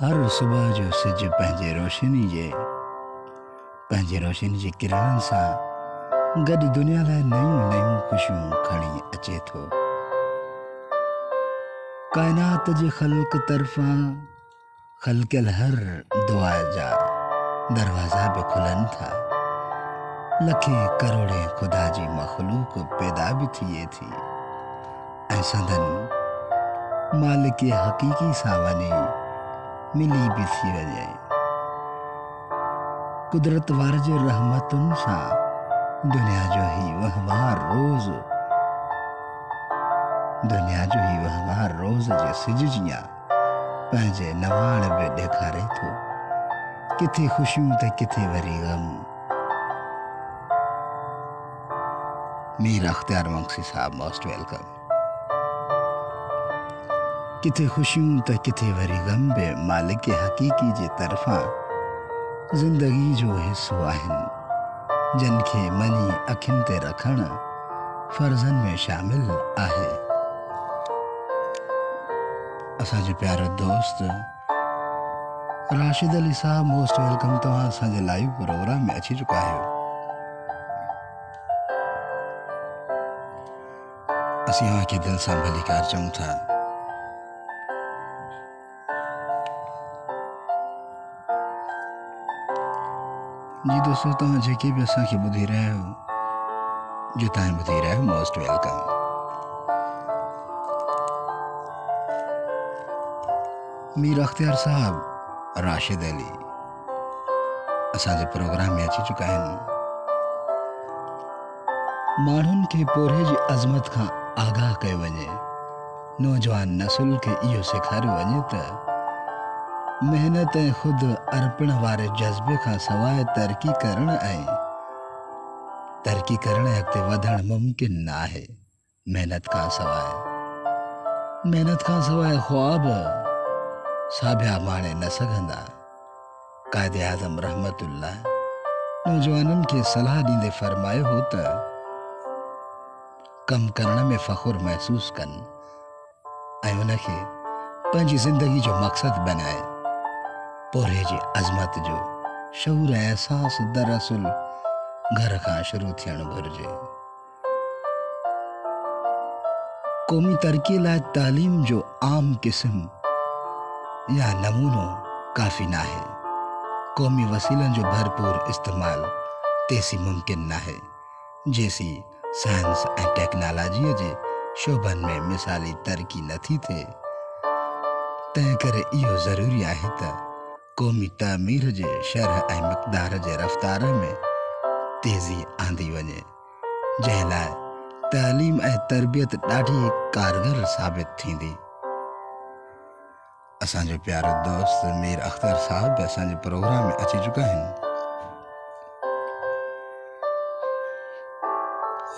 हर सुबह जो सिज पंहिंजे रोशनी जे किरणनि सां गॾु दुनिया लाइ नयूं ख़ुशियूं खणी अचे थो। काइनात जे ख़ल्क़ तरफ़ां ख़ल्क़ियल हर दुआ जा दरवाज़ा बि खुलनि था। लखे करोड़े ख़ुदा जी मख़लूक़ पैदा बि थिए थी ऐं संदन मालिक हक़ीक़ी सां वञी मिली भी थी वञे। कुदरत वार जे रहमतुनि सां दुनिया जो ही वहिंवार रोज़ जे सिज जियां पंहिंजे नवाण बि ॾेखारे थो। किथे ख़ुशियूं त किथे वरी गम। मीर अख्तियार मंगसी साहब, मोस्ट वेलकम। किथे ख़ुशियूं त किथे वरी गम बि मालिक हक़ीक़ी जे तरफ़ां ज़िंदगी जो हिस्सो आहिनि, जिन खे मञी अखियुनि ते रखणु फ़र्ज़नि में शामिल आहे। असांजो प्यारो दोस्त राशिद अली साहब, मोस्ट वेलकम। तव्हां असांजे लाइव प्रोग्राम में अची चुका आहियो। असीं तव्हांखे दिलि सां भलीकार चऊं था। जी दोस्तों, तव्हां जेके बि असांखे ॿुधी रहिया आहियो, जो तव्हां ॿुधी रहिया आहियो, मोस्ट वेलकम। मीर अख्तियार साहब, राशिद अली असांजे प्रोग्राम में अची चुका आहिनि। माण्हुनि खे पोरे जी अज़मत खां आगाह कयो वञे। नौजवान नसुल खे इहो सेखारियो वञे त मेहनत ऐं ख़ुदि अर्पण वारे जज़्बे खां सवाइ तरक़ी करण ऐं अॻिते वधणु मुमकिन न आहे। मेहनत खां सवाइ ख़्वाब साबिया माणे न सघंदा। क़ाइदे आज़म रहमतुल्लाह नौजवाननि खे सलाह ॾींदे फरमायो हो त कम करण में फ़ख़ुर महसूस कनि ऐं उनखे पंहिंजी ज़िंदगी जो मक़सद बनाए। पोरे जी अज़मत जो शऊर ऐं एहसास दरअसल घर खां शुरू थियणु घुरिजे। क़ौमी तरक़ीअ लाइ तालीम जो आम क़िस्म या नमूनो काफ़ी न आहे। क़ौमी वसीलनि जो भरपूर इस्तेमाल तेसी मुमकिन न आहे जेसी साइंस ऐं टेक्नोलॉजीअ जे शोबनि में मिसाली तरक़ी नथी थिए। तंहिं करे इहो ज़रूरी आहे त क़ौमी तामीर जे शरह ऐं मिक़दार जे रफ़्तार में तेज़ी आंदी वञे, जंहिं लाइ तालीम ऐं तरबियत ॾाढी कारगर साबित थींदी। असांजो प्यारो दोस्त मीर अख्तर साहब बि असांजे प्रोग्राम में अची चुका आहिनि।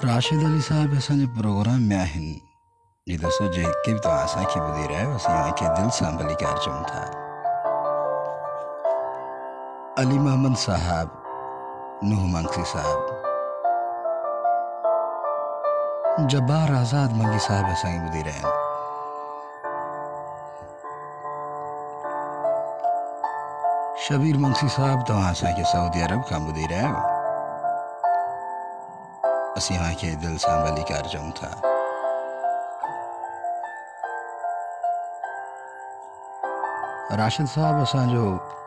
राशिद अली साहब असांजे प्रोग्राम में आहिनि। जी दोस्तों, जेके बि तव्हां असांखे ॿुधी रहिया आहियो, असीं तव्हांखे दिलि सां भलीकार चऊं था। अली मोहम्मद साहब, नूह मंगसी साहब, जब्बार आज़ाद मंगी साहब असांखे ॿुधी रहिया आहिनि। शबीर मंगसी साहब, तव्हां असांखे सऊदी अरब खां ॿुधी रहिया आहियो। असीं तव्हांखे दिलि सां भलीकार चऊं था। राशिद साहब, असांजो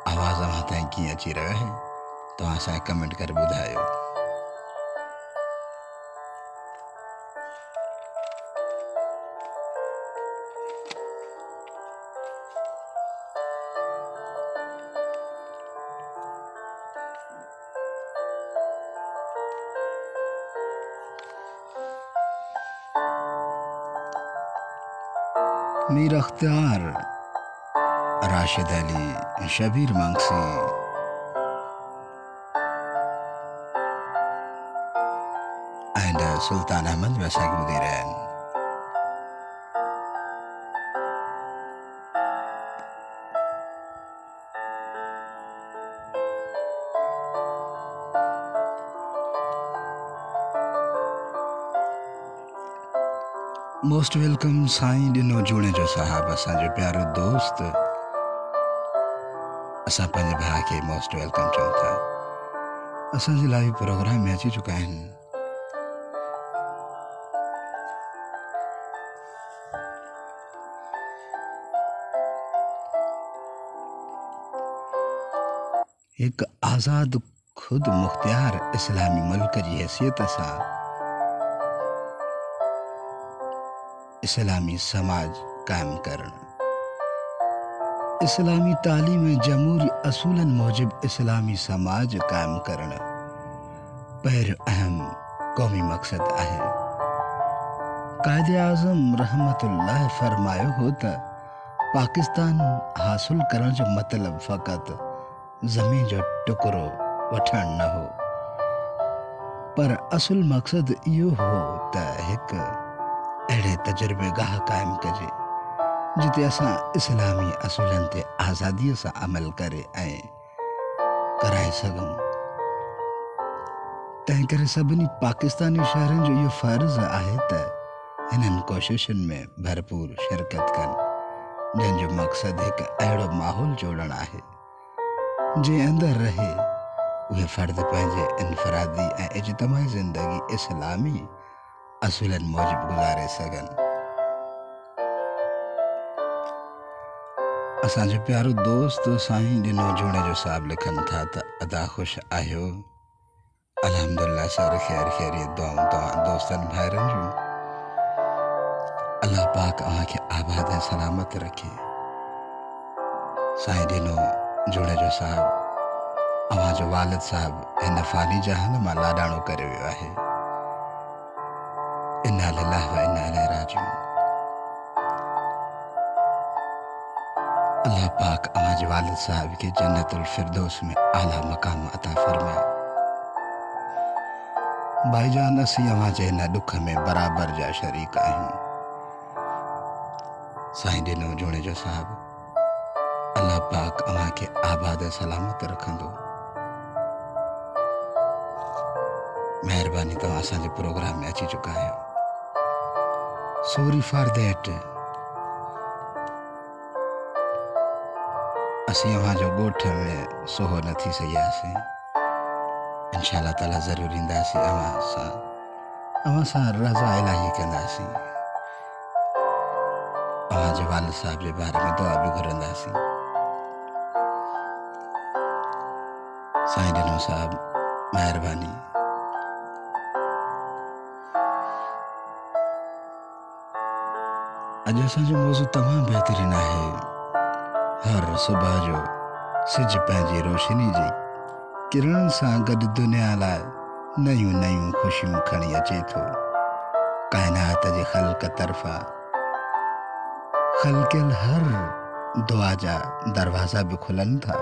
आवाज़ अव्हां ताईं कीअं अची रहियो आहे, तव्हां असांखे कमेंट करे ॿुधायो। मीर अख्तियार, राशिद अली, शबीर मंगसी, एंड सुल्तान अहमद भी असांखे ॿुधी रहिया आहिनि। मोस्ट वेलकम साईं ॾिनो जूणे जो साहब, असांजो प्यारो दोस्त असां पंहिंजे भाउ खे मोस्ट वेलकम चऊं था। असांजे लाइव प्रोग्राम में अची चुका आहिनि एक आज़ाद खुद मुख्तियार इस्लामी मुल्क जी हैसियत सां इस्लामी समाज कायम करण, इस्लामी तालीम जमहूरी असूलन मूजिब इस्लामी समाज कायम करण पहिरियों अहम क़ौमी मक़सद आहे। कायदे आज़म रहमतुल्लाह फरमायो हो त पाकिस्तान हासिल करण जो मतलब फ़क़त ज़मीन जो टुकड़ो वठण न हो, पर असुल मक़सद इहो हो त हिकु अहिड़े तजुर्बेगाह कायम कजे जिते असां इस्लामी असूलन ते आज़ादीअ सां अमल करे ऐं कराए सघूं। तंहिं करे सभिनी पाकिस्तानी शहरनि जो इहो फ़र्ज़ आहे त हिननि कोशिशुनि में भरपूर शिरकत कनि जंहिंजो मक़सदु हिकु अहिड़ो माहौल जोड़णु आहे जंहिं अंदरि रहे उहे फ़र्द पंहिंजे इनफ़रादी ऐं इज्तिमाई ज़िंदगी इस्लामी असूलन मूजिब गुज़ारे सघनि। असांजो प्यारो दोस्त साईं ॾिनो जूणे जो साहब लिखनि था त अदा ख़ुशि आहियो, अल्हम्दुलिल्लाह सर ख़ैर ख़ैरियत दुआऊं तव्हां दोस्तनि भाइरनि जूं। अल्लाह पाक अव्हांखे आबाद ऐं सलामत रखे। साईं ॾिनो जूणे जो साहब अव्हांजो वालिद साहब हिन फ़ानी जहान मां लाॾाणो करे वियो आहे। इन्ना लिल्लाहि व इन्ना इलैहि राजिऊन। अल्लाह पाक अव्हांजे वालिद साहब के जन्नतुल फिरदौस में आला मकाम अता फरमाए। भाईजान असीं अव्हांजे हिन ॾुख में बराबर जा शरीक आहियूं। साईं ॾिनो जूणे जो साहब अल्लाह पाक अव्हांखे आबाद ऐं सलामत रखंदो। महिरबानी तव्हां असांजे प्रोग्राम में अची चुका आहियो। Sorry for that. असीं अव्हांजो ॻोठ में सोहो न थी सघियासीं। इंशाअल्लाह ताला ज़रूरु ईंदासीं। अव्हां सां रज़ा इलाही कंदासीं। अव्हांजे वालिद साहब जे बारे में दुआ बि घुरंदासीं। साईं ॾिनो साहब महिरबानी। अॼु असांजो मौज़ू तमामु बहितरीनु आहे। हर सुबुह जो सिज पंहिंजी रोशनी जी किरणनि सां गॾु दुनिया लाइ नयूं नयूं ख़ुशियूं खणी अचे थो। काइनात जे ख़ल्क़ तरफ़ां ख़ल्क़ियल हर दुआ जा दरवाज़ा बि खुलनि था।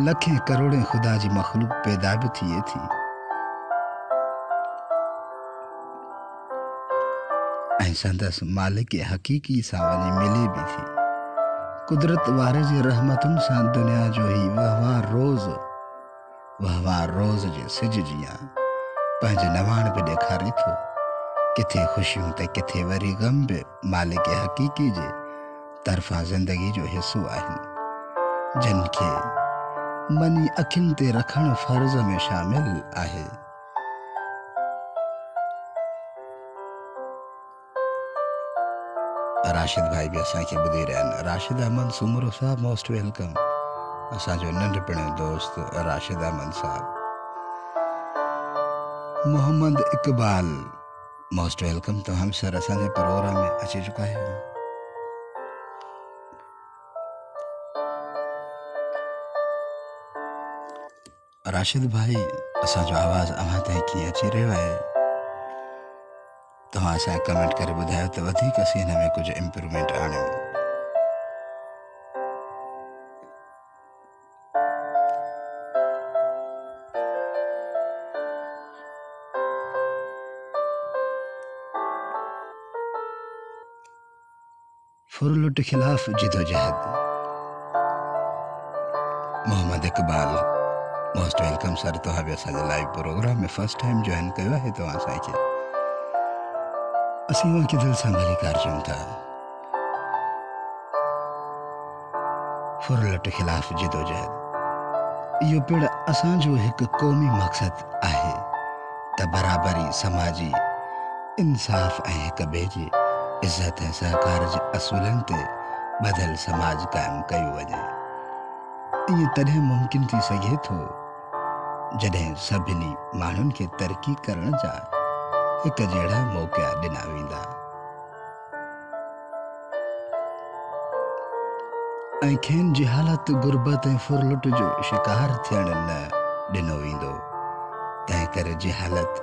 लखें करोड़ें ख़ुदा जी मख़लूक़ पैदा बि थिए थी ऐं संदसि मालिक हक़ीक़ी सां वञी मिले बि थी। कुदरत वारे जी रहमतुनि सां दुनिया जो ही वहवार रोज़ जे सिज जियां पंहिंजे नवाण बि ॾेखारे थो। किथे ख़ुशियूं त किथे वरी ग़म बि मालिक हक़ीक़ी जे तरफ़ां ज़िंदगी जो हिसो आहिनि, जिन खे मनी अखियुनि ते रखणु फ़र्ज़ में शामिल आहे। राशिद भाई भी असांखे ॿुधी रहिया आहिनि। राशिद अहमद सुमरो साहब मोस्ट वेलकम। असांजो नंढपण दोस्त राशिद अहमद साहब। Mohammad Iqbal most welcome. तव्हां बि सर असांजे प्रोग्राम में अची चुका आहियो। राशिद भाई असांजो आवाज़ अव्हां ताईं कीअं अची रहियो आहे? तव्हां असांखे कमेंट करे ॿुधायो त वधीक असीं हिन में कुझु इम्प्रूवमेंट आणियूं। फुरलुट खिलाफ जिदोजहद। Mohammad Iqbal most welcome sir. तव्हां बि असांजे लाइव प्रोग्राम में फर्स्ट टाइम जॉइन कयो आहे। तव्हां असांखे असीं उनखे दिलि सां भली कार चऊं था। फुरलट खिलाफ़ जिदोजहद। इहो पिणु असांजो हिकु क़ौमी मक़सदु आहे त बराबरी, समाजी इंसाफ़ ऐं हिक ॿिए जी इज़त ऐं सहकार जे असूलनि ते ॿधल समाज क़ाइमु कयो वञे। इएं तॾहिं मुमकिन थी सघे थो जॾहिं सभिनी माण्हुनि खे तरक़ी करण जा हिक जहिड़ा मौक़ा ॾिना वेंदा ऐं खेनि जिहालत, गुरबत ऐं फुरलुट जो शिकार थियण न ॾिनो वेंदो। तंहिं करे जिहालत,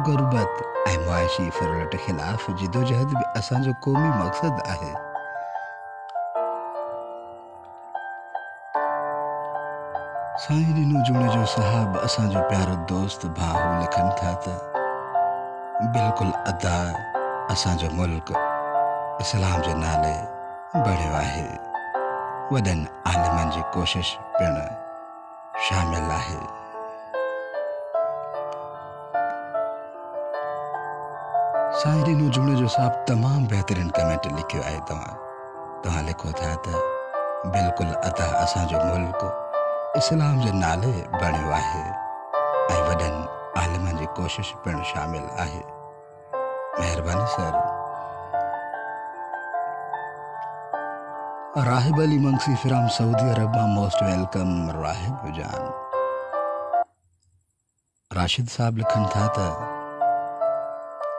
गुरबत ऐं मुआशी फुरलुट ख़िलाफ़ जिदोजहद बि असांजो क़ौमी मक़सदु आहे। साईं ॾिनो जूणे जो साहब असांजो प्यारो दोस्त भाऊ लिखनि था त बिल्कुलु अदा असांजो मुल्क इस्लाम जे नाले बढ़ियो आहे। वॾनि आलिमनि जी कोशिश पिणु शामिल आहे। साईं ॾिनो जूणे जो साहब तमामु बहितरीन कमेंट लिखियो आहे। तव्हां लिखो था त बिल्कुलु अदा असांजो मुल्क इस्लाम जे नाले बणियो आहे ऐं वॾनि आलिमनि जी कोशिश पिणु शामिल आहे। महिरबानी sir. Rahib Ali Mangsi from Saudi Arab मां मोस्ट वेलकम राहिब जान। राशिद साहब लिखनि था त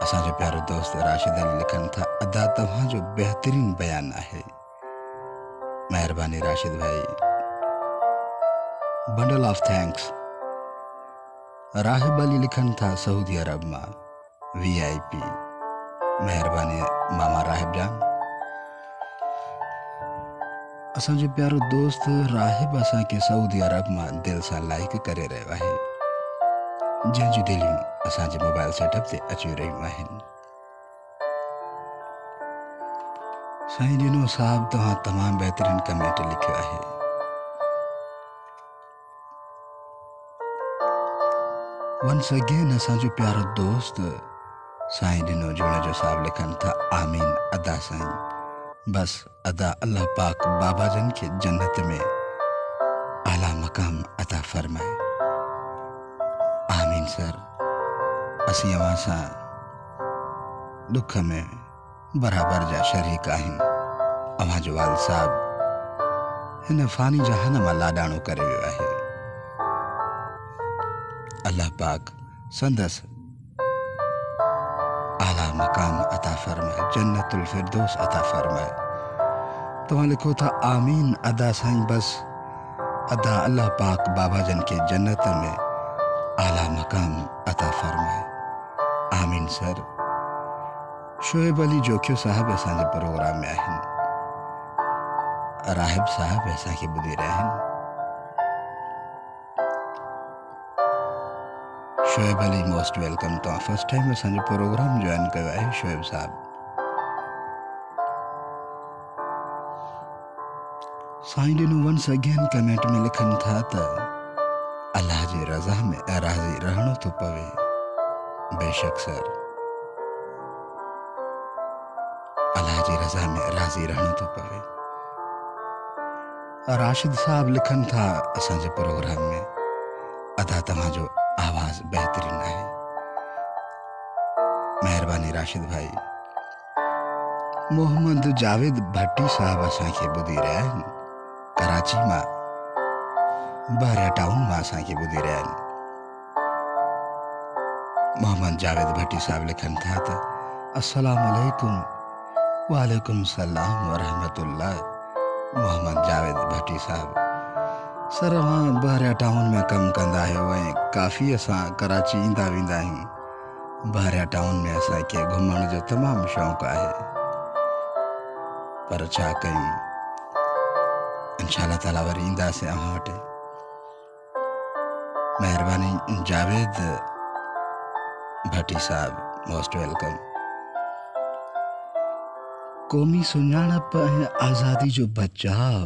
असांजो प्यारो दोस्त राशिद अली लिखनि था अदा तव्हांजो बहितरीन बयान आहे। महिरबानी राशिद भाई। Bundle of thanks. Rahib Ali लिखनि था सऊदी अरब मां VIP। महिरबानी मामा राहिब जान। असांजो प्यारो दोस्त राहिब असांखे सऊदी अरब मां दिलि सां लाइक करे रहियो आहे, जंहिंजूं दिलियूं असांजे मोबाइल सेटअप ते अची रहियूं आहिनि। साईं ॾिनो साहब तव्हां तमामु बहितरीन कमेंट लिखियो आहे। वंस अगेन असांजो प्यारो दोस्त साईं ॾिनो जूणे जो साहब लिखनि था आमीन अदा साईं। बस अदा अल्लाह पाक बाबा जन के जन्नत में आला मकाम अता फरमाए। आमीन सर। असीं अवां सां दुख में बराबर जा शरीक आहियूं। अवां जो वाल साहब हिन फानी जहान मां लाॾाणो करे वियो आहे। अल्लाह पाक संदस आला मकाम अता फरमाए, जन्नतुल फिरदौस अता फरमाए। तव्हां लिखो था आमीन अदा साईं। बस अदा अल्लाह पाक बाबा जन के जन्नत में आला मकाम अता फरमाए। आमीन सर। शोएब अली जोखियो साहब असांजे प्रोग्राम में आहिनि। राहिब साहब असांखे ॿुधी रहिया आहिनि। Shoaib Ali most welcome. तव्हां फर्स्ट टाइम असांजो प्रोग्राम ज्वाइन कयो आहे शोएब साहब। साईं ॾिनो वंस अगेन कमेंट में लिखनि था त अल्लाह जी रज़ा में राज़ी रहणो थो पवे। बेशक सर, अल्लाह जी रज़ा में राज़ी रहणो थो पवे। राशिद साहब लिखनि था असांजे प्रोग्राम में अदा तव्हांजो आवाज़ बहितरीन आहे। महिरबानी राशिद भाई। मोहम्मद जावेद भट्टी साहब असांखे ॿुधी रहिया आहिनि। कराची मां बहरिया टाउन मां असांखे ॿुधी रहिया आहिनि। मोहम्मद जावेद भट्टी साहब लिखनि था त अस्सलाम वालेकुम। वालेकुम सलाम वरहमतुल्लाह। मोहम्मद जावेद भट्टी साहब सर अवां बहरिया टाउन में कमु कंदा आहियो ऐं काफ़ी असां कराची ईंदा वेंदा आहियूं। बहरिया टाउन में असांखे घुमण जो तमामु शौक़ु आहे, पर छा कयूं, इंशाअल्लाह ताला वरी ईंदासीं अव्हां वटि। महिरबानी जावेद भट्टी साहब मोस्ट वेलकम। क़ौमी सुञाणप ऐं आज़ादी जो बचाव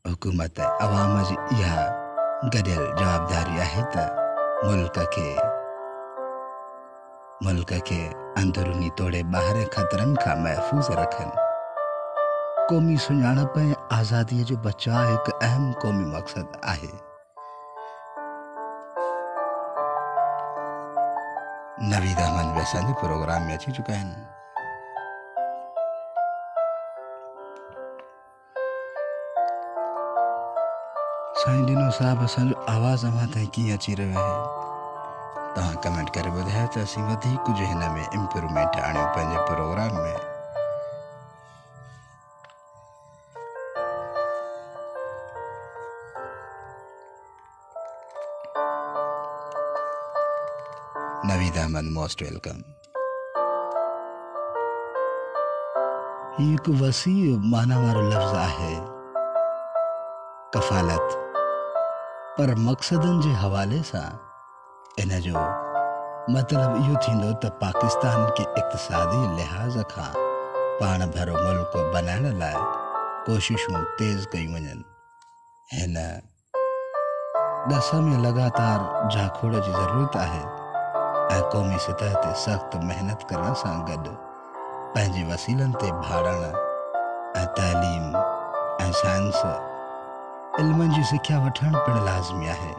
हुकूमत अवाम जी इहा गॾियल जवाबदारी आहे त मुल्क खे अंदरूनी तोड़े ॿाहिरि ख़तरनि खां महफ़ूज़ रखनि। क़ौमी सुञाणप ऐं आज़ादीअ जो बचाव हिकु अहम क़ौमी मक़सदु आहे। नवीद अहमद भी असांजे प्रोग्राम में अची चुका आहिनि। साईं डिनो साहब असांजो आवाज़ अवां ताईं कीअं अची रहियो आहे, तव्हां कमेंट करे ॿुधायो त असीं वधीक कुझु हिन में इम्प्रूवमेंट आणियूं पंहिंजे प्रोग्राम में। Naveed Ahmed most welcome. ही हिकु वसी माना वारो लफ़्ज़ आहे कफ़ालत, पर मक़सदनि जे हवाले सां इन जो मतिलबु इहो थींदो त पाकिस्तान खे इक़्तिसादी लिहाज़ खां पाण भरो मुल्क बनाइण लाइ कोशिशूं तेज़ कयूं वञनि। हिन ॾस में लगातार झाखोड़ जी ज़रूरत आहे ऐं क़ौमी सतह ते सख़्त महिनत करण सां गॾु पंहिंजे वसीलनि ते भाड़ण ऐं तइलीम ऐं साइंस इल्मनि जी सिख्या वठणु पिणु लाज़मी आहे।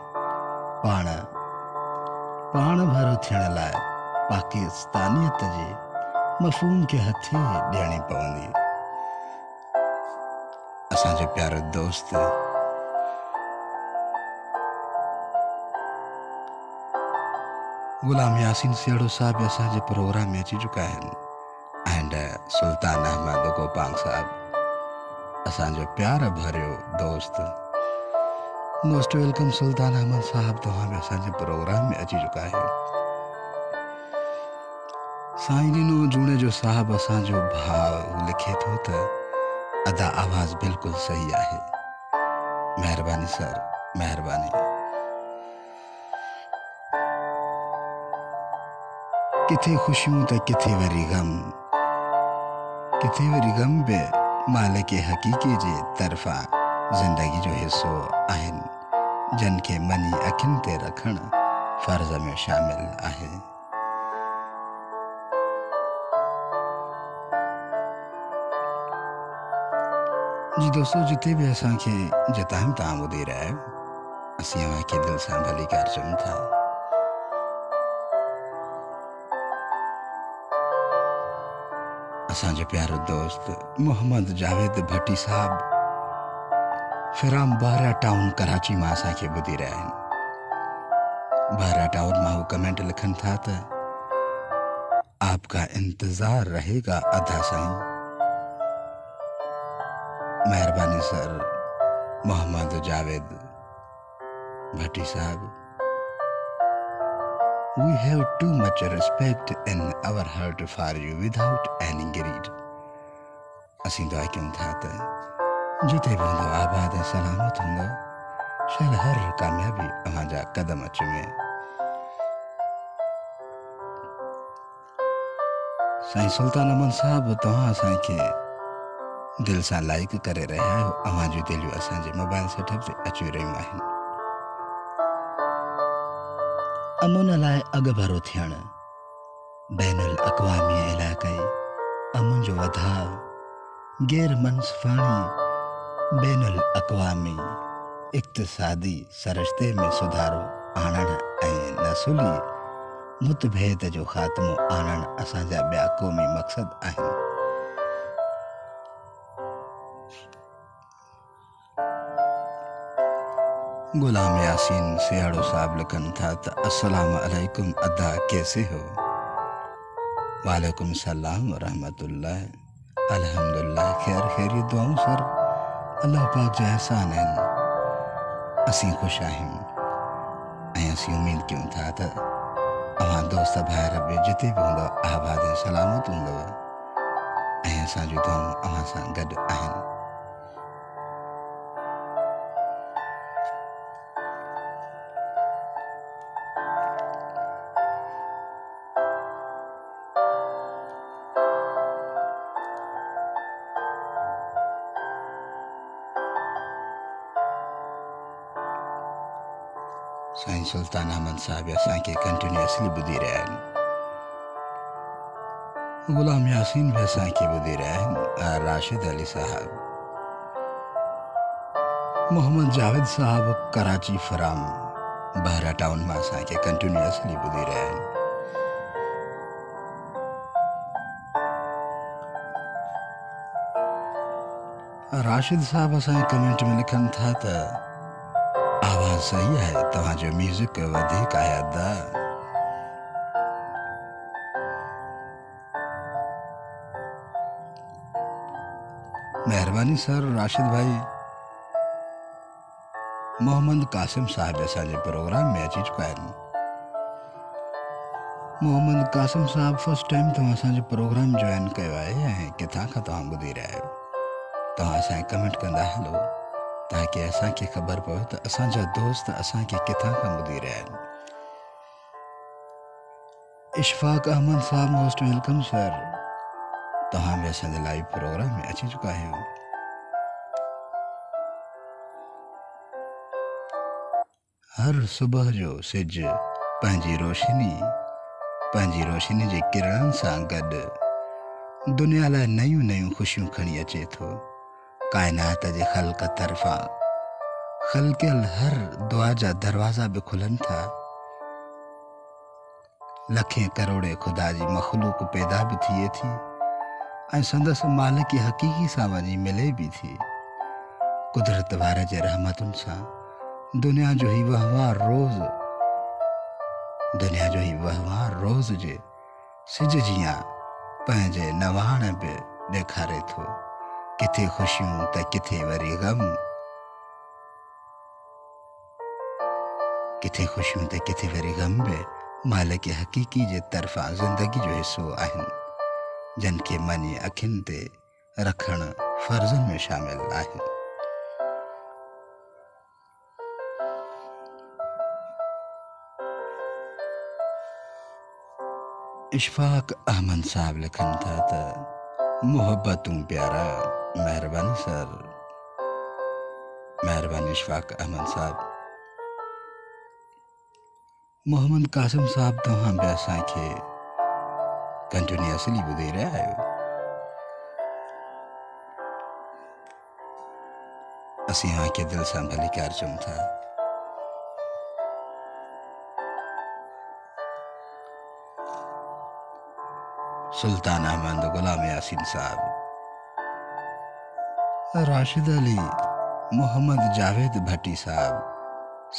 पाण भरो थियण लाइ पाकिस्तानियत जे मफ़हूम खे हथी ॾियणी पवंदी। असांजो प्यारो दोस्त गुलाम यासीन सियाड़ो साहब असांजे प्रोग्राम में अची चुका आहिनि एंड सुल्तान अहमद गोपांग साहब असांजो प्यार भरियो दोस्त। मोस्ट वेलकम सुल्तान अहमद साहब, तव्हां बि असांजे प्रोग्राम में अची चुका आहियो। साईं डिनो जूणे जो साहब असांजो भाउ लिखे थो त अदा आवाज़ बिल्कुलु सही आहे। महिरबानी सर, महिरबानी। किथे ख़ुशियूं त किथे वरी गम बि मालिक हक़ीक़ी जे तरफ़ां ज़िंदगी जो हिस्सो आहिनि, जिन खे मनी अखियुनि ते रखणु फ़र्ज़ में शामिल आहे। जी दोस्तों, जिते भी असांखे जितां तव्हां ॿुधी रहिया आहियो, असीं अव्हांखे दिलि सां भली कार चऊं था। असांजो प्यारो दोस्त मोहम्मद जावेद भट्टी साहब फिराम बारा टाउन कराची मां असांखे ॿुधी रहिया आहिनि। बारा टाउन मां हू कमेंट लिखनि था त आपका इंतज़ार रहेगा अदा साईं। महिरबानी सर मोहम्मद जावेद भट्टी साहब। We have too much respect in our heart for you without any greed. असीं दुआ कयूं था त जिते भी हूंदो आबाद ऐं सलामत हूंदो, शायदि हर कामयाबी अव्हांजा कदम चुमे। साईं सुल्तान अहमद साहब, तव्हां असांखे दिलि सां लाइक करे रहिया आहियो। अव्हांजूं दिलियूं असांजे मोबाइल सेटअप ते अची रहियूं आहिनि। अमुन लाइ अॻु भरो थियणु, बैनुल अक़वामी इलाइक़ाई अमुन जो वधाउ, गैर मनसफ़ाणी बैनुल अक़वामी इक़्तिसादी सरिश्ते में सुधारो आणणु ऐं नसुली मुतभेद जो ख़ात्मो आणणु असांजा ॿिया क़ौमी मक़सद आहिनि। गुलाम यासीन सियाड़ो साहब लिखन था त अस्सलाम अलैकुम अदा, कैसे हो? वालेकुम सलाम व रहमतुल्लाह। अल्हम्दुलिल्लाह खैर खैरियत दुआऊं सर, अल्लाह पाक जा एहसान आहिनि। असीं ख़ुशि आहियूं ऐं असीं उमेद कयूं था त अव्हां दोस्त भाइर बि जिते बि हूंदो आबाद ऐं सलामत हूंदव ऐं असांजूं दुआऊं अव्हां सां गॾु आहिनि। साईं सुल्तान अहमद साहब असांखे कंटिन्यूअसली ॿुधी रहिया आहिनि। गुलाम यासीन भी असांखे ॿुधी रहिया आहिनि, राशिद अली साहब, मोहम्मद जावेद साहब कराची फराम बहरा टाउन में असांखे कंटिन्यूअसली ॿुधी रहिया आहिनि। राशिद साहब असांजे कमेंट में लिखनि था त आवाज़ सही है, तव्हांजो म्यूज़िक वधीक आहे अदा। मेहरबानी सर राशिद भाई। मोहम्मद कासिम साहब असांजे प्रोग्राम में अची चुका आहिनि। मोहम्मद कासिम साहब फर्स्ट टाइम तव्हां असांजो प्रोग्राम जॉइन कयो आहे ऐं किथां खां तव्हां ॿुधी रहिया आहियो? तव्हां असांखे कमेंट कंदा हलो ताकि असांखे ख़बर पवे त असांजा दोस्त असांखे किथां खां ॿुधी रहिया आहिनि। इशफाक अहमद साहब मोस्ट वेलकम सर, तव्हां बि असांजे लाइव प्रोग्राम में अची चुका आहियो। हर सुबह जो सिज पंहिंजी रोशनी जे किरणनि सां गॾु दुनिया लाइ नयूं नयूं ख़ुशियूं खणी अचे थो। काइनात जे ख़ल्क़ तरफ़ां ख़ल्क़ियल हर दुआ जा दरवाज़ा बि खुलनि था। लखें करोड़े ख़ुदा जी मख़लूक पैदा बि थिए थी ऐं संदसि मालिक हक़ीक़ी सां वञी मिले बि थी। कुदरत वारे जे रहमतुनि सां दुनिया जो ही वहिंवार रोज़ जे सिज जियां पंहिंजे नवाण बि ॾेखारे थो। किथे ख़ुशियूं त किथे वरी ग़म, बि मालिक हक़ीक़ी जे तरफ़ां ज़िंदगी जो हिस्सो आहिनि, जिन खे मनी अखियुनि ते रखणु फ़र्ज़नि में शामिल आहे। इशफाक अहमद साहब लिखनि था त मोहब्बतूं प्यारा। मेहरबानी सर, मेहरबानी इशफाक अहमद साहब। मोहम्मद कासिम साहब, तव्हां बि असांखे कंटिन्यूअसली ॿुधी रहिया आहियो। असीं तव्हांखे दिलि सां भलीकार चऊं था। सुल्तान अहमद, गुलाम यासीन साहब, राशिद अली, मोहम्मद जावेद भट्टी साहब,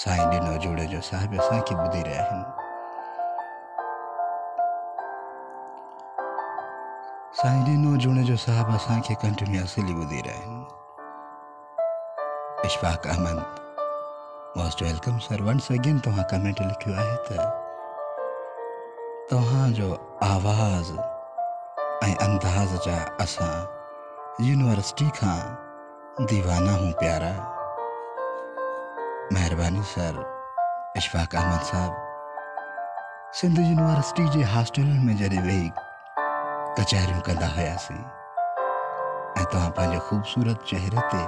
साईं ॾिनो जोड़े जो साहिब असांखे ॿुधी रहिया आहिनि। साईं ॾिनो जोड़े जो साहिब असांखे कंटिन्यूअसली ॿुधी रहिया आहिनि। Ishfaq Ahmed, most welcome sir. Once again तव्हां कमेंट लिखियो आहे त तव्हांजो आवाज़ ऐं अंदाज़ जा असां यूनिवर्सिटी खां दीवाना हूं प्यारा। मेहरबानी सर इशफाक अहमद साहब। सिंध यूनिवर्सिटी जे हॉस्टल में जॾहिं वेही कचहरियूं कंदा हुआसीं ऐं तव्हां पंहिंजे ख़ूबसूरत चेहरे ते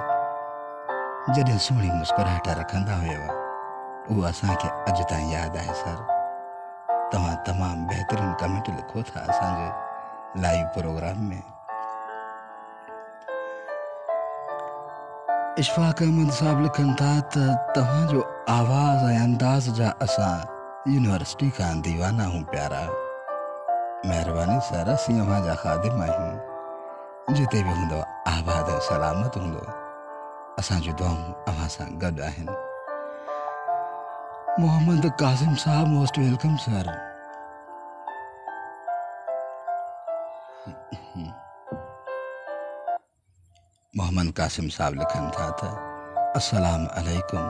जॾहिं सुहिणी मुस्कुराहट रखंदा हुयव, उहो असांखे अॼु ताईं यादि आहे सर। तव्हां तमामु बहितरीनु कमेंट लिखो था असांजे लाइव प्रोग्राम में। इशफाक अहमद साहब लिखनि था त तव्हांजो आवाज़ ऐं अंदाज़ जा असां यूनिवर्सिटी खां दीवाना हूं प्यारा। मेहरबानी सर, असीं अव्हांजा ख़ादिम आहियूं। जिते बि हूंदो आबाद ऐं सलामत हूंदो। असांजूं दुआऊं अव्हां सां गॾु आहिनि। Mohammad Qasim sahab, most welcome sir. Mohammad Qasim sahab लिखनि था त अस्सलाम अलैकुम।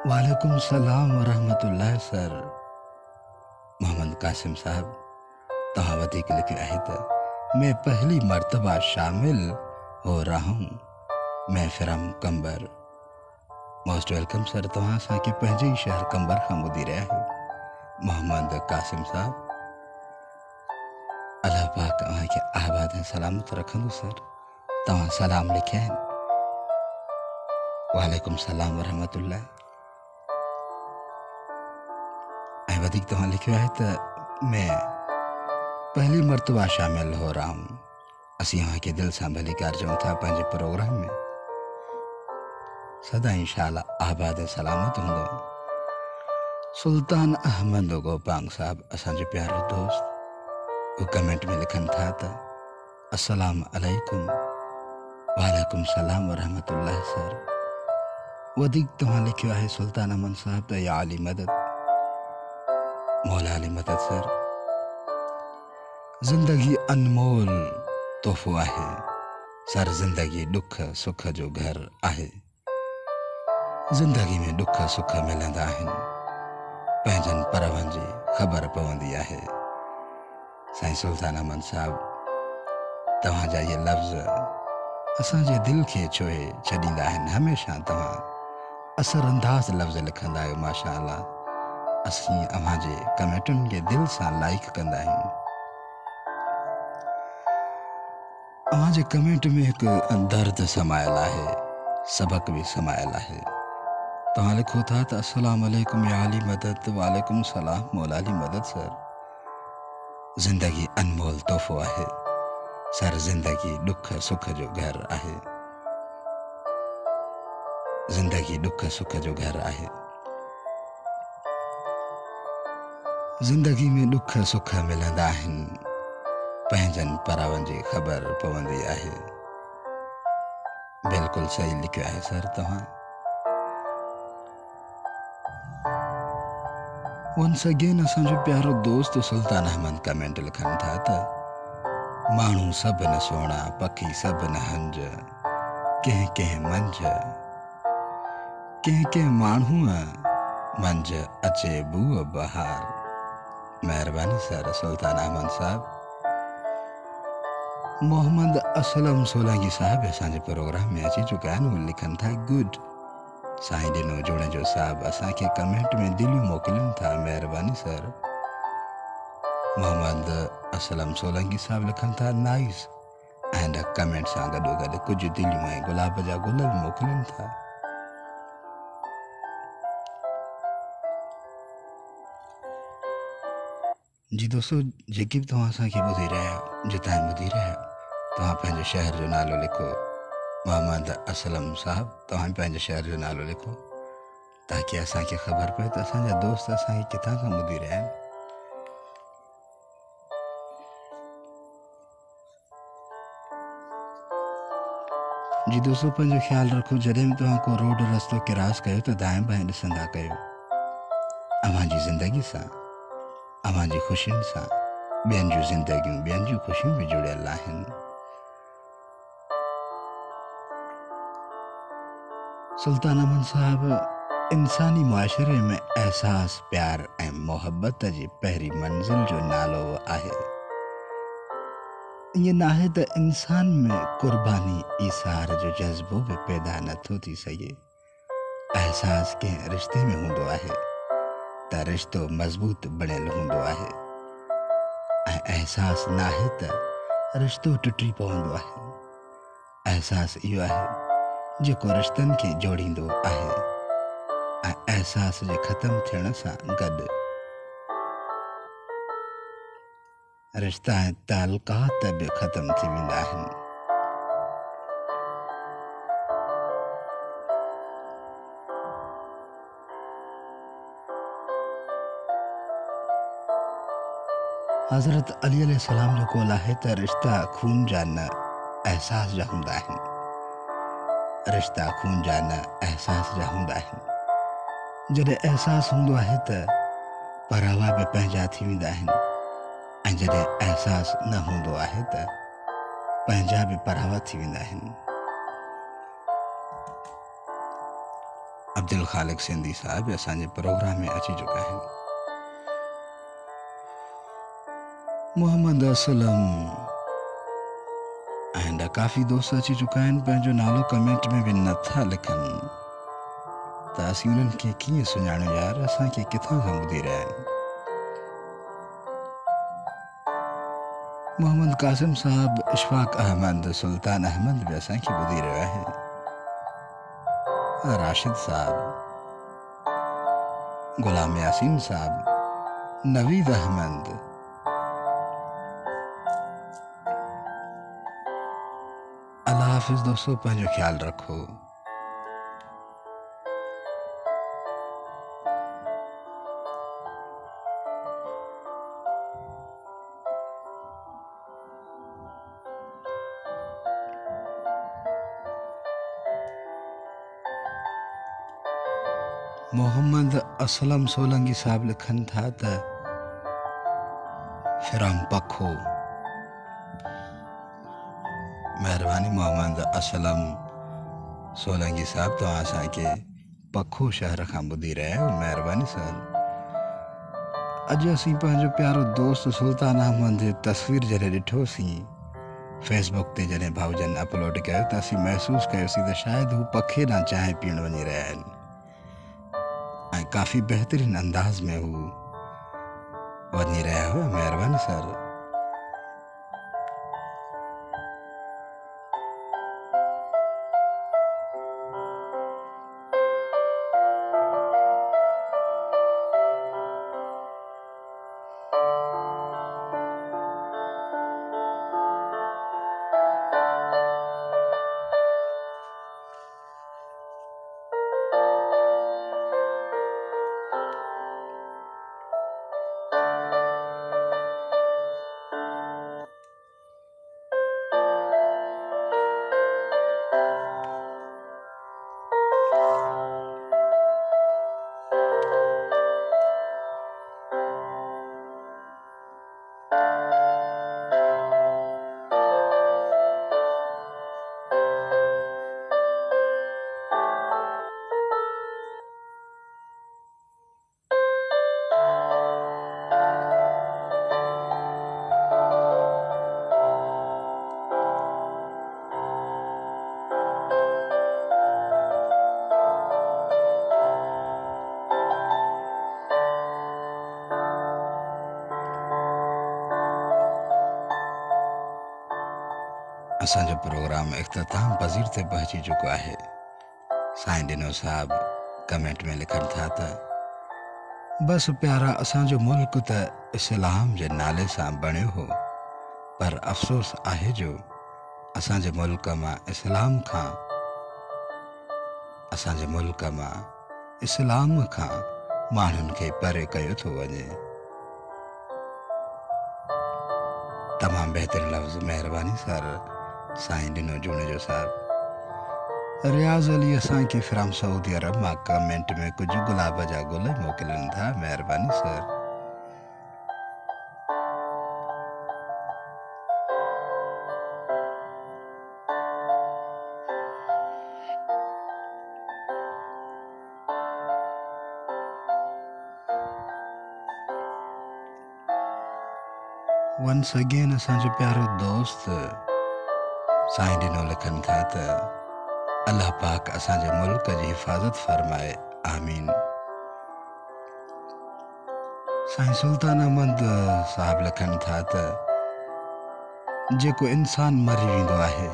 वालेकुम सलाम व रहमतुल्लाह सर। मोहम्मद कासिम साहब, तव्हां वधीक लिखियो आहे त मैं पहली मर्तबा शामिल हो रहा हूँ, मैं फिरम कंबर। Most welcome sir. तव्हां असांखे पंहिंजे ई शहर कंबर खां ॿुधी रहिया आहियो। मोहम्मद कासिम साहब, अल्लाह पाक तव्हांखे आबाद ऐं सलामत रखंदो सर। तव्हां सलाम लिखिया आहिनि। वालेकुम सलाम वरहमतुल्लाह। ऐं वधीक तव्हां लिखियो आहे त मैं पहली मरतबा शामिल हो रहा हूँ। असी यहाँ के दिल से भली कारजों था पंहिंजे प्रोग्राम में सदा इंशाअल्लाह आबाद सलामत होंदो। सुल्तान अहमद गोपांग साहब असांजो प्यारो दोस्त वो कमेंट में लिखन था त अस्सलाम अलैकुम वालेकुम सलाम व रहमतुल्लाह सर। वधीक तव्हां लिखियो आहे सुल्तान अहमद साहब त या अली मदद मौला अली मदद सर। जिंदगी अनमोल तोहफ़ो आहे सर। जिंदगी दुख सुख जो घर आहे। जिंदगी में दुख सुख मिलंदा आहिनि पंहिंजनि परवनि जी ख़बर पवंदी आहे। साईं सुल्तान अहमद साहब तव्हांजा ये लफ़्ज़ असांजे दिल खे छुए छॾींदा आहिनि। हमेशह तव्हां असरअंदाज़ लफ़्ज़ लिखंदा आहियो माशाअल्लाह। असीं अव्हांजे कमेंटुनि खे दिल सां लाइक कंदा आहियूं। अव्हांजे कमेंट में एक दर्द समायल आहे, सबक भी समायल आहे। तव्हां लिखो था त अस्सलाम वालेकुम या अली मदद। वालेकुम सलाम मौला अली मदद सर। जिंदगी अनमोल तोहफ़ो आहे सर। जिंदगी दुख सुख जो घर आहे। जिंदगी दुख सुख जो घर आहे। जिंदगी में दुख सुख मिलंदा आहिनि पंहिंजनि परवनि जी ख़बर पवंदी आहे। बिल्कुलु सही लिखियो आहे सर तव्हां। वंस अगेन असांजो प्यारो दोस्त सुल्तान अहमद कमेंट लिखनि था त माण्हू सभु न सोणा पखी सभु न हंज कंहिं कंहिं मंझ कंहिं कंहिं माण्हूअ मंझ अचे बूअ बहार। महिरबानी सर सुल्तान अहमद साहब। मोहम्मद असलम सोलंकी साहब असांजे प्रोग्राम में अची चुका आहिनि। वो लिखनि था गुड। साईं ॾिनो जोड़े जो साहब असांखे कमेंट में दिलियूं मोकिलनि था। महिरबानी सर। मोहम्मद असलम सोलंकी साहब लिखनि था नाइस एंड कमेंट सां गॾोगॾु कुझु दिलियूं ऐं गुलाब जा गुल बि मोकिलनि था। जी दोस्तों जेकी बि तव्हां असांखे ॿुधी रहिया आहियो जितां ॿुधी रहिया आहियो तव्हां पंहिंजे शहर जो नालो लिखो। मोहम्मद असलम साहब तव्हां पंहिंजे शहर जो नालो लिखो ताकि असांखे ख़बर पए त असांजा दोस्त असांखे किथां खां ॿुधी रहिया आहिनि। जी दोस्तों पंहिंजो ख़्यालु रखो। जॾहिं बि तव्हां को रोड रस्तो क्रॉस कयो त दाएं बाएं ॾिसंदा कयो। अव्हांजी ज़िंदगी सां अव्हांजी ख़ुशियुनि सां ॿियनि जूं ज़िंदगियूं ॿियनि जूं ख़ुशियूं बि जुड़ियल आहिनि। सुल्तान अहमद साहब इंसानी मुआशरे में एहसास प्यार ऐं मोहब्बत जी पहिरीं मंज़िल जो नालो आहे। ईअं नाहे त इंसान में कुर्बानी ईसार जो जज़्बो बि पैदा नथो थी सघे। एहसास कंहिं रिश्ते में हूंदो आहे त रिश्तो मज़बूत बणियल हूंदो आहे ऐं एहसास नाहे त रिश्तो टुटी पवंदो आहे। एहसास इहो आहे जेको रिश्तनि खे जोड़ींदो आहे ऐं एहसास जे ख़तमु थियण सां गॾु रिश्ता ऐं ताल्लुकात बि ख़तमु थी वेंदा आहिनि। हज़रत अली अलैहिस्सलाम जो कौल आहे त रिश्ता खून जा न एहसास जा हूंदा आहिनि। रिश्ता खून जा न एहसास जा हूंदा आहिनि। जॾहिं एहसास हूंदो आहे त परावा बि पंहिंजा थी वेंदा आहिनि ऐं जॾहिं एहसास न हूंदो आहे त पंहिंजा बि परावा थी वेंदा आहिनि। अब्दुल ख़ालिक सिंधी साहब असांजे प्रोग्राम में अची चुका आहिनि। मोहम्मद असलम एंड काफ़ी दोस्त अची चुका आहिनि। पंहिंजो नालो कमेंट में बि नथा लिखनि त असीं उन्हनि खे कीअं सुञाणूं यार असांखे किथां खां ॿुधी रहिया आहिनि। मोहम्मद कासिम साहब इशफाक अहमद सुल्तान अहमद बि असांखे ॿुधी रहियो आहे। राशिद साहब गुलाम यासीन साहब नवीद अहमद अल्लाह हाफिज़ दोस्तों, पंहिंजो ख्याल रखो। मोहम्मद असलम सोलंकी साहब लिखनि था त फिरम पखो। महिरबानी मोहम्मद असलम सोलंकी साहब, तव्हां असांखे पखो शहर खां ॿुधी रहिया आहियो, महिरबानी सर। अॼु असीं पंहिंजो प्यारो दोस्त सुल्तान अहमद जी तस्वीर जॾहिं ॾिठोसीं फेसबुक ते, जॾहिं भाउजन अपलोड कयो त असीं महसूसु कयोसीं त शायदि हू पखे ॾांहुं चांहि पीअण वञी रहिया आहिनि ऐं काफ़ी बहितरीन अंदाज़ में हू वञी रहिया हुआ। महिरबानी सर। असांजो प्रोग्राम इख्तिताम पज़ीर ते पहुची चुको आहे। साईं डिनो साहब कमेंट में लिखनि था त बस प्यारा, असांजो मुल्क त इस्लाम जे नाले सां बणियो हो, पर अफ़सोस आहे जो असांजे मुल्क मां इस्लाम खां माण्हुनि खे परे कयो थो वञे। तमामु बहितरीन लफ़्ज़, महिरबानी सर। साईं डिनो जूने जो साहब। रियाज़ अली असांखे फ्राम सऊदी अरब मां कमेंट में कुछ गुलाब जा गुल मोकिलनि था, महिरबानी सर। वंस अगेन असांजो प्यारो दोस्त साईं डिनो लिखनि था त अल्लाह पाक असांजे मुल्क जी हिफ़ाज़त फरमाए, आमीन। साईं सुल्तान अहमद साहब लिखनि था त जेको इंसान मरी वेंदो आहे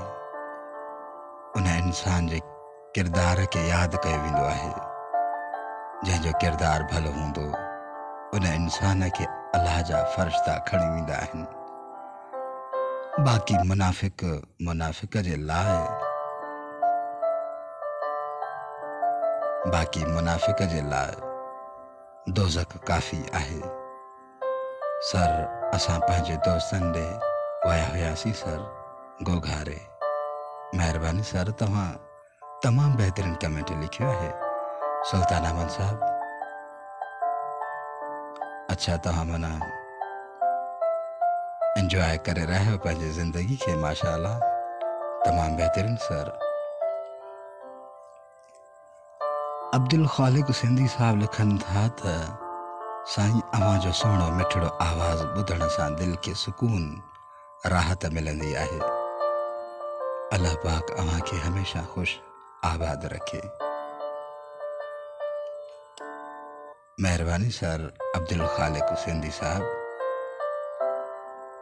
उन इंसान जे किरदार खे यादि कयो वेंदो आहे। जंहिंजो किरदार भलो हूंदो उन इंसान खे अल्लाह जा फ़रिश्ता खणी वेंदा आहिनि। बाक़ी मुनाफ़िक जे लाइ दोज़ख काफ़ी आहे। सर, असां पंहिंजे दोस्तनि ॾे विया हुआसीं सर, गोघारे। महिरबानी सर, तव्हां तमामु बहितरीन कमेंट लिखियो आहे सुल्तान अहमद साहब। अच्छा, तव्हां माना एंजॉय करे रहिया हो पंहिंजी ज़िंदगी खे, माशाअल्लाह, तमामु बहितरीन सर। अब्दुल ख़ालिक सिंधी साहब लिखनि था त साईं, अव्हां जो सुहिणो मिठड़ो आवाज़ ॿुधण सां दिलि खे सुकून, राहत मिलंदी आहे। अल्लाह पाक अव्हां खे हमेशा ख़ुशि आबाद रखे। महिरबानी सर अब्दुल ख़ालिक सिंधी साहब।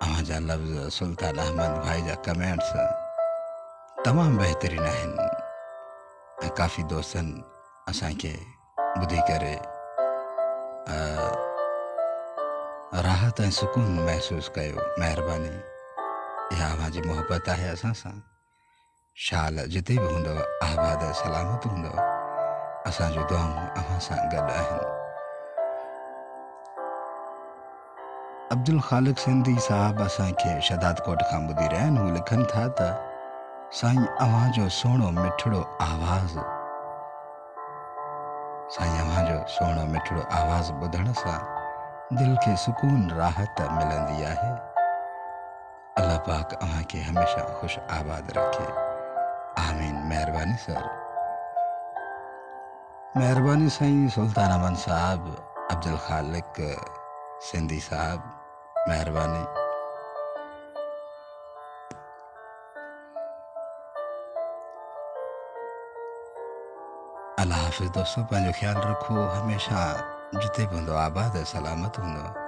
अव्हां जा लफ़्ज़ सुल्तान अहमद भाई जा कमेंट्स तमामु बहितरीन आहिनि ऐं काफ़ी दोस्तनि असांखे ॿुधी करे राहत ऐं सुकून महसूसु कयो। महिरबानी, इहा अव्हां जी मोहबत आहे असां सां। शाल जिते भी हूंदव आबाद सलामत हूंदव। असांजो दुआऊं अव्हां सां गॾु आहिनि। अब्दुल ख़ालिक सिंधी साहब असांखे शदादकोट खां ॿुधी रहिया आहिनि। हू लिखनि था त साईं अव्हांजो सुहिणो मिठड़ो आवाज़, साईं अव्हांजो सुहिणो मिठड़ो आवाज़ ॿुधण सां दिलि खे सुकून राहत मिलंदी आहे। अल्लाह पाक अव्हांखे हमेशह ख़ुशि आबाद रखे। आमीन। महिरबानी सर। महिरबानी साईं सुल्तान अमन साहब, अब्दुल ख़ालिक सिंधी साहब, महिरबानी। अल्लाह हाफ़िज़ दोस्तों, पंहिंजो ख्यालु रखो। हमेशह जिते भी हूंदो आबाद सलामत हूंदो।